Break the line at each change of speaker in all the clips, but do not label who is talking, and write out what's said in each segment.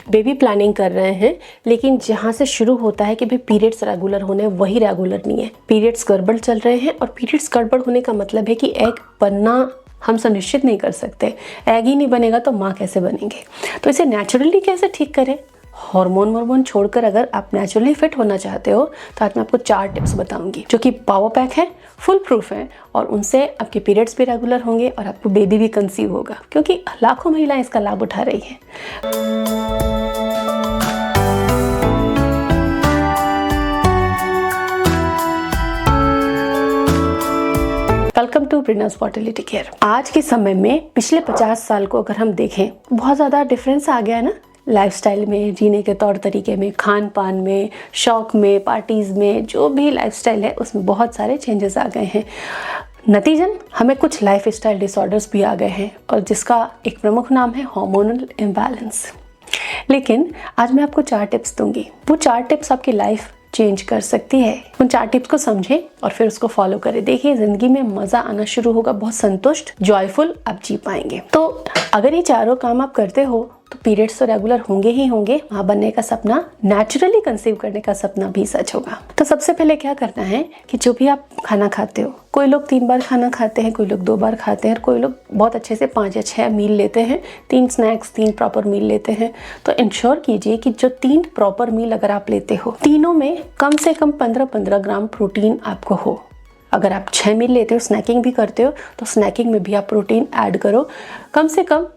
Baby planning कर रहे हैं, लेकिन जहाँ से शुरू होता है कि भाई पीरियड्स रेगुलर होने, वही रेगुलर नहीं है। पीरियड्स गड़बड़ चल रहे हैं, और पीरियड्स गड़बड़ होने का मतलब है कि एग बनना हम सुनिश्चित नहीं कर सकते। एग ही नहीं बनेगा तो माँ कैसे बनेंगे। तो इसे नेचुरली कैसे ठीक करें, हार्मोन छोड़कर अगर आप नेचुरली फिट होना चाहते हो, तो आज मैं आपको 4 टिप्स बताऊंगी जो कि पावर पैक है, फुल प्रूफ है, और उनसे आपके पीरियड्स भी रेगुलर होंगे और आपको बेबी भी कंसीव होगा, क्योंकि लाखों महिलाएं इसका लाभ उठा रही हैं। Welcome to Prinas fertility care. आज के समय में पिछले 50 साल को अगर हम देखें, बहुत ज़्यादा डिफरेंस आ गया है ना, लाइफस्टाइल में, जीने के तौर तरीके में, खान पान में, शौक में, पार्टीज़ में, जो भी लाइफस्टाइल है उसमें बहुत सारे चेंजेस आ गए हैं। नतीजन हमें कुछ लाइफस्टाइल डिसऑर्डर्स भी आ गए हैं, और जिसका एक प्रमुख नाम है हार्मोनल इम्बैलेंस। लेकिन आज मैं आपको 4 टिप्स दूंगी। वो 4 टिप्स आपकी लाइफ चेंज कर सकती है। उन 4 टिप्स को समझें और फिर उसको फॉलो करें। देखिए, जिंदगी में मजा आना शुरू होगा, बहुत संतुष्ट, जॉयफुल आप जी पाएंगे। तो अगर ये चारों काम आप करते हो तो पीरियड्स तो रेगुलर होंगे ही होंगे, मां बनने का सपना, नेचुरली कंसीव करने का सपना भी सच होगा। तो सबसे पहले क्या करना है कि जो भी आप खाना खाते हो, कोई लोग 3 बार खाना खाते हैं, कोई लोग 2 बार खाते हैं, और कोई लोग बहुत अच्छे से 5 या 6 मील लेते हैं, 3 स्नैक्स, 3 प्रॉपर मील लेते हैं। तो इंश्योर कीजिए कि जो 3 प्रॉपर मील अगर आप लेते हो, तीनों में कम से कम 15-15 ग्राम प्रोटीन आपको हो। अगर आप 6 मील लेते हो, स्नैकिंग भी करते हो, तो स्नैकिंग में भी आप प्रोटीन ऐड करो। कम से कम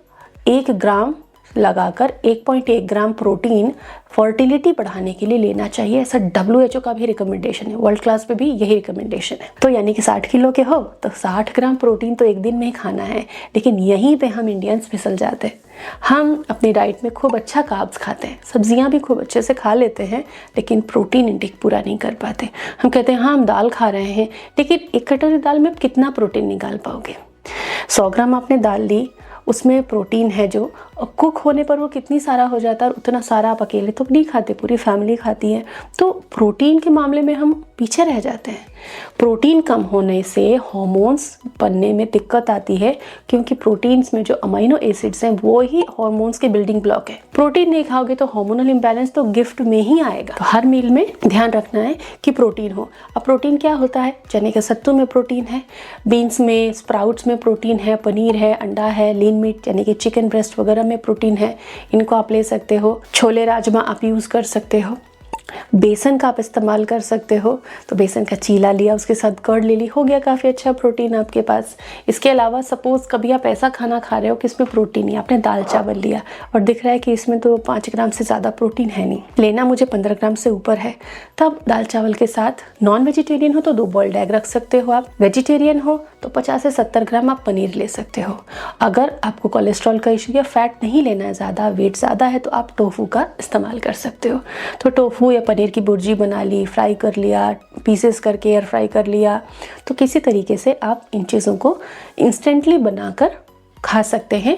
1 ग्राम लगाकर 1.1 ग्राम प्रोटीन फर्टिलिटी बढ़ाने के लिए लेना चाहिए। ऐसा WHO का भी रिकमेंडेशन है, वर्ल्ड क्लास पे भी यही रिकमेंडेशन है। तो यानी कि 60 किलो के हो तो 60 ग्राम प्रोटीन तो एक दिन में ही खाना है। लेकिन यहीं पे हम इंडियंस फिसल जाते हैं। हम अपनी डाइट में खूब अच्छा कार्ब्स खाते हैं, सब्जियां भी खूब अच्छे से खा लेते हैं, लेकिन प्रोटीन इंटेक पूरा नहीं कर पाते। हम कहते हैं हाँ हम दाल खा रहे हैं, लेकिन 1 कटोरी दाल में आप कितना प्रोटीन निकाल पाओगे। 100 ग्राम आपने दाल ली, उसमें प्रोटीन है जो कुक होने पर वो कितनी सारा हो जाता है, और उतना सारा आप अकेले तो नहीं खाते, पूरी फैमिली खाती है। तो प्रोटीन के मामले में हम पीछे रह जाते हैं। प्रोटीन कम होने से हार्मोन्स बनने में दिक्कत आती है, क्योंकि प्रोटीन्स में जो अमीनो एसिड्स हैं वो ही हार्मोन्स के बिल्डिंग ब्लॉक है। प्रोटीन नहीं खाओगे तो हार्मोनल इम्बैलेंस तो गिफ्ट में ही आएगा। तो हर मील में ध्यान रखना है कि प्रोटीन हो। अब प्रोटीन क्या होता है, चने के सत्तू में प्रोटीन है, बीन्स में, स्प्राउट्स में प्रोटीन है, पनीर है, अंडा है, लीन मीट यानी कि चिकन ब्रेस्ट वगैरह में प्रोटीन है, इनको आप ले सकते हो। छोले राजमा आप यूज़ कर सकते हो। बेसन का आप इस्तेमाल कर सकते हो, तो बेसन का चीला लिया, उसके साथ कर्ड ले ली, हो गया काफ़ी अच्छा प्रोटीन आपके पास। इसके अलावा सपोज़ कभी आप ऐसा खाना खा रहे हो कि इसमें प्रोटीन नहीं, आपने दाल चावल लिया और दिख रहा है कि इसमें तो 5 ग्राम से ज़्यादा प्रोटीन है नहीं, लेना मुझे 15 ग्राम से ऊपर है, तब दाल चावल के साथ नॉन वेजिटेरियन हो तो 2 बॉइल्ड एग रख सकते हो आप, वेजिटेरियन हो तो 50 से 70 ग्राम आप पनीर ले सकते हो। अगर आपको कोलेस्ट्रॉल का इशू या फैट नहीं लेना है ज़्यादा, वेट ज़्यादा है, तो आप टोफू का इस्तेमाल कर सकते हो। तो टोफू या पनीर की भुर्जी बना ली, फ्राई कर लिया, पीसेस करके एयर फ्राई कर लिया, तो किसी तरीके से आप इन चीज़ों को इंस्टेंटली बनाकर खा सकते हैं,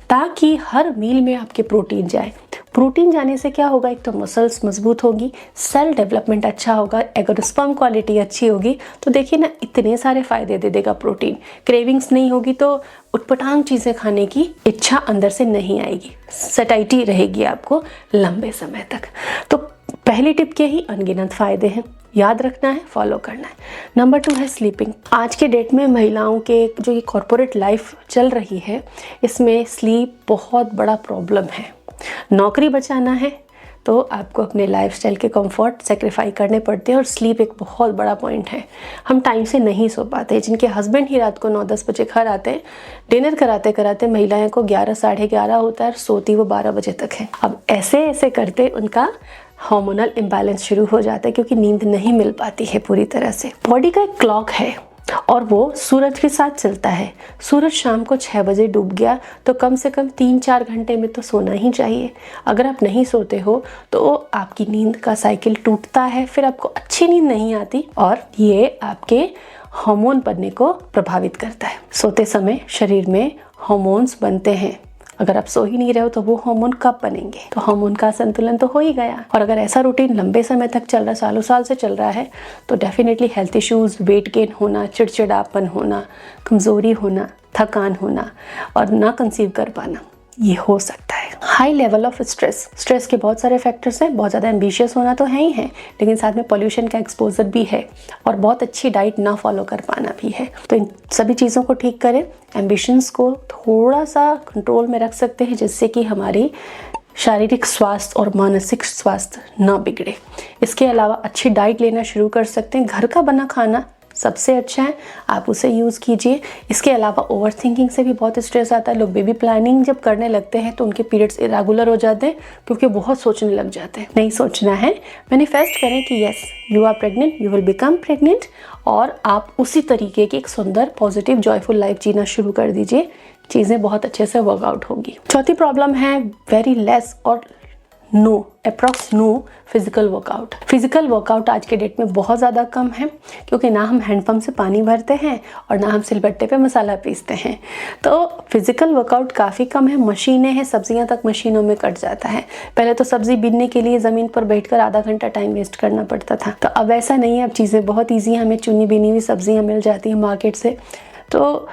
ताकि हर मील में आपके प्रोटीन जाए। प्रोटीन जाने से क्या होगा, एक तो मसल्स मजबूत होगी, सेल डेवलपमेंट अच्छा होगा, अगर स्पर्म क्वालिटी अच्छी होगी तो देखिए ना इतने सारे फायदे दे देगा प्रोटीन। क्रेविंग्स नहीं होगी तो उटपटांग चीज़ें खाने की इच्छा अंदर से नहीं आएगी, सटाइटी रहेगी आपको लंबे समय तक। तो पहली टिप के ही अनगिनत फायदे हैं, याद रखना है, फॉलो करना है। नंबर 2 है स्लीपिंग। आज के डेट में महिलाओं के जो ये कॉर्पोरेट लाइफ चल रही है, इसमें स्लीप बहुत बड़ा प्रॉब्लम है। नौकरी बचाना है तो आपको अपने लाइफस्टाइल के कंफर्ट सेक्रीफाई करने पड़ते हैं, और स्लीप एक बहुत बड़ा पॉइंट है। हम टाइम से नहीं सो पाते, जिनके हस्बैंड ही रात को 9-10 बजे घर आते हैं, डिनर कराते कराते महिलाएं को 11 साढ़े 11 होता है, सोती वो 12 बजे तक है। अब ऐसे ऐसे करते उनका हार्मोनल इम्बैलेंस शुरू हो जाता है, क्योंकि नींद नहीं मिल पाती है पूरी तरह से। बॉडी का एक क्लॉक है और वो सूरज के साथ चलता है। सूरज शाम को 6 बजे डूब गया तो कम से कम 3-4 घंटे में तो सोना ही चाहिए। अगर आप नहीं सोते हो तो आपकी नींद का साइकिल टूटता है, फिर आपको अच्छी नींद नहीं आती, और ये आपके हार्मोन बनने को प्रभावित करता है। सोते समय शरीर में हार्मोन्स बनते हैं, अगर आप सो ही नहीं रहे हो तो वो हार्मोन कब बनेंगे, तो हार्मोन का संतुलन तो हो ही गया। और अगर ऐसा रूटीन लंबे समय तक चल रहा है, सालों साल से चल रहा है, तो definitely health issues, weight gain होना, चिड़चिड़ापन होना, कमज़ोरी होना, थकान होना और ना कंसीव कर पाना, ये हो सकता है। हाई लेवल ऑफ स्ट्रेस के बहुत सारे फैक्टर्स हैं। बहुत ज़्यादा एम्बिशियस होना तो है ही है, लेकिन साथ में पॉल्यूशन का एक्सपोजर भी है और बहुत अच्छी डाइट ना फॉलो कर पाना भी है। तो इन सभी चीज़ों को ठीक करें, एम्बिशंस को थोड़ा सा कंट्रोल में रख सकते हैं, जिससे कि हमारी शारीरिक स्वास्थ्य और मानसिक स्वास्थ्य ना बिगड़े। इसके अलावा अच्छी डाइट लेना शुरू कर सकते हैं। घर का बना खाना सबसे अच्छा है, आप उसे यूज़ कीजिए। इसके अलावा ओवर थिंकिंग से भी बहुत स्ट्रेस आता है। लोग बेबी प्लानिंग जब करने लगते हैं तो उनके पीरियड्स इरेगुलर हो जाते हैं, क्योंकि बहुत सोचने लग जाते हैं। नहीं सोचना है, मैनिफेस्ट करें कि yes you are pregnant, you will become pregnant, और आप उसी तरीके की एक सुंदर पॉजिटिव जॉयफुल लाइफ जीना शुरू कर दीजिए। चीज़ें बहुत अच्छे से वर्कआउट होगी। चौथी प्रॉब्लम है वेरी लेस और no, approx no physical workout. Physical workout आज के डेट में बहुत ज़्यादा कम है, क्योंकि ना हम हैंडपम्प से पानी भरते हैं और ना हम सिलबट्टे पे मसाला पीसते हैं। तो फिजिकल वर्कआउट काफ़ी कम है। मशीनें हैं, सब्जियां तक मशीनों में कट जाता है। पहले तो सब्जी बीनने के लिए ज़मीन पर बैठकर आधा घंटा टाइम वेस्ट करना पड़ता था, तो अब ऐसा नहीं है। अब चीज़ें बहुत ईजी हैं, हमें चुनी बीनी हुई सब्जियाँ मिल जाती हैं मार्केट से। तो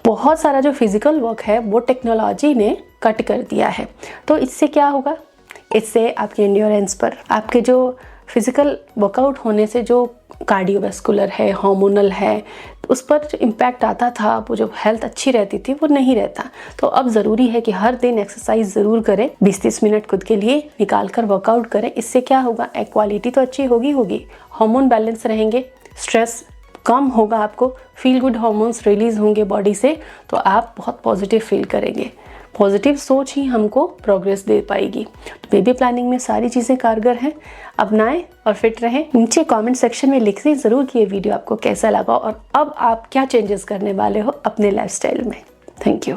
बहुत सारा जो फिजिकल वर्क है वो टेक्नोलॉजी ने कट कर दिया है। तो इससे क्या होगा, इससे आपकी एंड्योरेंस पर, आपके जो फिजिकल वर्कआउट होने से जो कार्डियोवैस्कुलर है, हार्मोनल है, तो उस पर जो इम्पैक्ट आता था, वो जो हेल्थ अच्छी रहती थी वो नहीं रहता। तो अब ज़रूरी है कि हर दिन एक्सरसाइज ज़रूर करें, 20-30 मिनट खुद के लिए निकाल कर वर्कआउट करें। इससे क्या होगा, क्वालिटी तो अच्छी होगी, हार्मोन बैलेंस रहेंगे, स्ट्रेस कम होगा, आपको फील गुड हार्मोन्स रिलीज होंगे बॉडी से, तो आप बहुत पॉजिटिव फील करेंगे। पॉजिटिव सोच ही हमको प्रोग्रेस दे पाएगी। तो बेबी प्लानिंग में सारी चीज़ें कारगर हैं, अपनाएं और फिट रहें। नीचे कमेंट सेक्शन में लिखिए ज़रूर कि ये वीडियो आपको कैसा लगा और अब आप क्या चेंजेस करने वाले हो अपने लाइफस्टाइल में। Thank you.